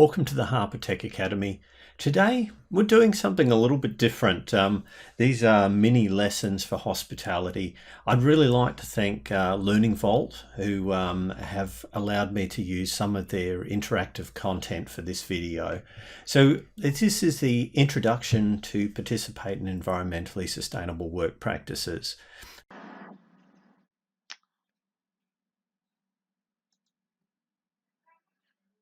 Welcome to the Harper Tech Academy. Today we're doing something a little bit different. These are mini lessons for hospitality. I'd really like to thank Learning Vault, who have allowed me to use some of their interactive content for this video. So this is the introduction to participate in environmentally sustainable work practices.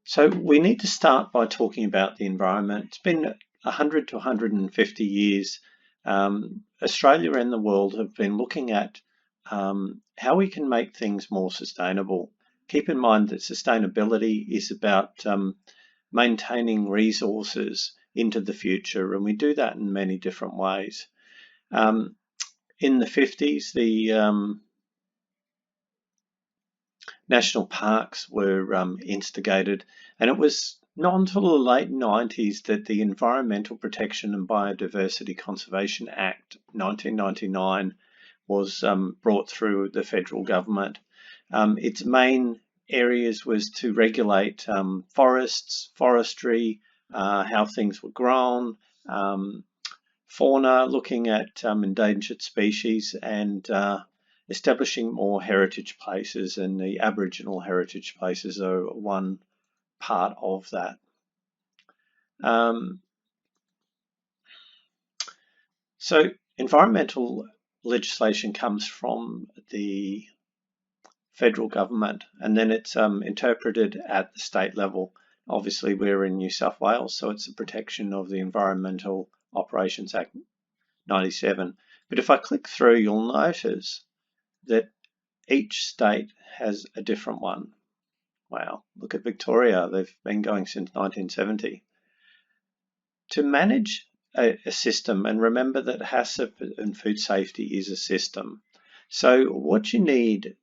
So we need to start by talking about the environment. It's been 100 to 150 years. Australia and the world have been looking at how we can make things more sustainable. Keep in mind that sustainability is about maintaining resources into the future, and we do that in many different ways. In the 50s, the national parks were instigated, and it was not until the late 90s that the Environmental Protection and Biodiversity Conservation Act 1999 was brought through the federal government. Its main areas was to regulate forests, forestry, how things were grown, fauna, looking at endangered species, and establishing more heritage places, and the Aboriginal heritage places are one part of that. So environmental legislation comes from the federal government, and then it's interpreted at the state level. Obviously, we're in New South Wales, so it's the protection of the Environmental Operations Act 97. But if I click through, you'll notice that each state has a different one. Wow, look at Victoria. They've been going since 1970. To manage a system, and remember that HACCP and food safety is a system. So what you need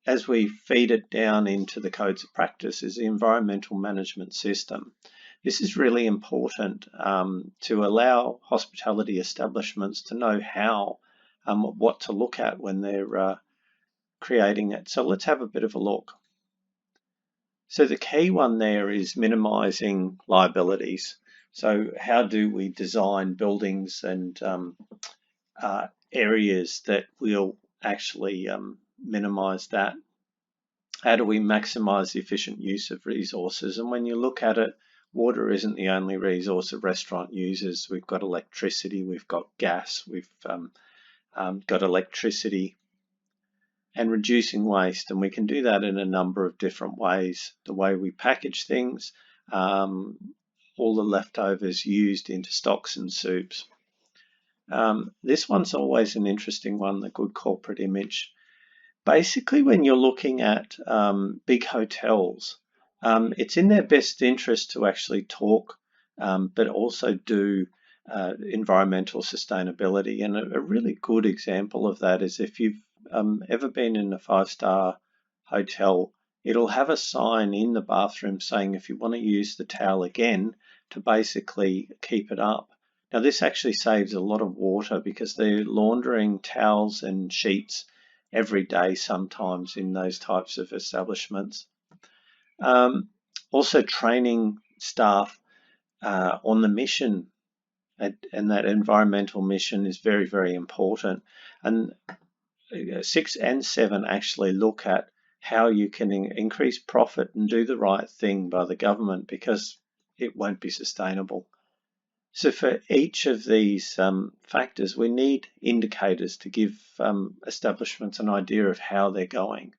as we feed it down into the codes of practice is the environmental management system. This is really important to allow hospitality establishments to know how what to look at when they're creating it. So let's have a bit of a look. So the key one there is minimizing liabilities. So how do we design buildings and areas that will actually minimize that? How do we maximize the efficient use of resources? And when you look at it, water isn't the only resource a restaurant uses. We've got electricity, we've got gas, we've got electricity, and reducing waste. And we can do that in a number of different ways. The way we package things, all the leftovers used into stocks and soups. This one's always an interesting one, the good corporate image. Basically, when you're looking at big hotels, it's in their best interest to actually talk, but also do environmental sustainability. And a really good example of that is if you've ever been in a 5-star hotel, it'll have a sign in the bathroom saying if you want to use the towel again, to basically keep it up. Now this actually saves a lot of water because they're laundering towels and sheets every day sometimes in those types of establishments. Also training staff on the mission, and that environmental mission is very, very important. And 6 and 7 actually look at how you can increase profit and do the right thing by the government, because it won't be sustainable. So for each of these factors, we need indicators to give establishments an idea of how they're going.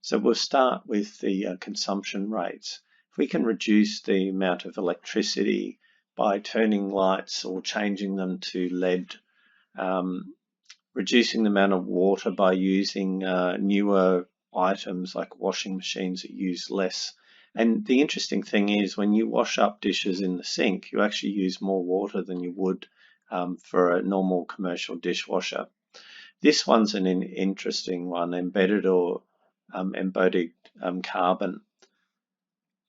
So we'll start with the consumption rates. If we can reduce the amount of electricity by turning lights or changing them to LED, reducing the amount of water by using newer items like washing machines that use less. And the interesting thing is when you wash up dishes in the sink, you actually use more water than you would for a normal commercial dishwasher. This one's an interesting one, embedded or embodied carbon.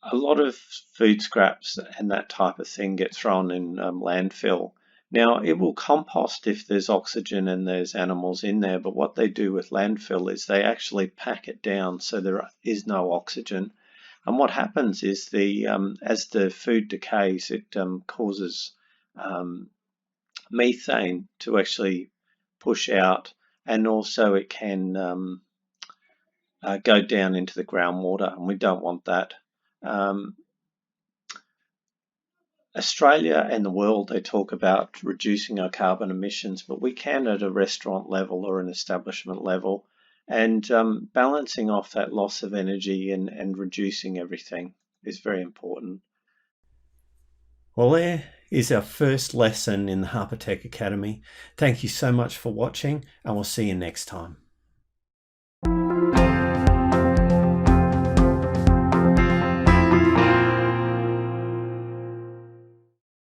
A lot of food scraps and that type of thing get thrown in landfill. Now, it will compost if there's oxygen and there's animals in there, but what they do with landfill is they actually pack it down so there is no oxygen. And what happens is as the food decays, it causes methane to actually push out, and also it can go down into the groundwater, and we don't want that. Australia and the world, they talk about reducing our carbon emissions, but we can at a restaurant level or an establishment level, and balancing off that loss of energy and reducing everything is very important. Well, there is our first lesson in the Harper Tech Academy. Thank you so much for watching, and we'll see you next time.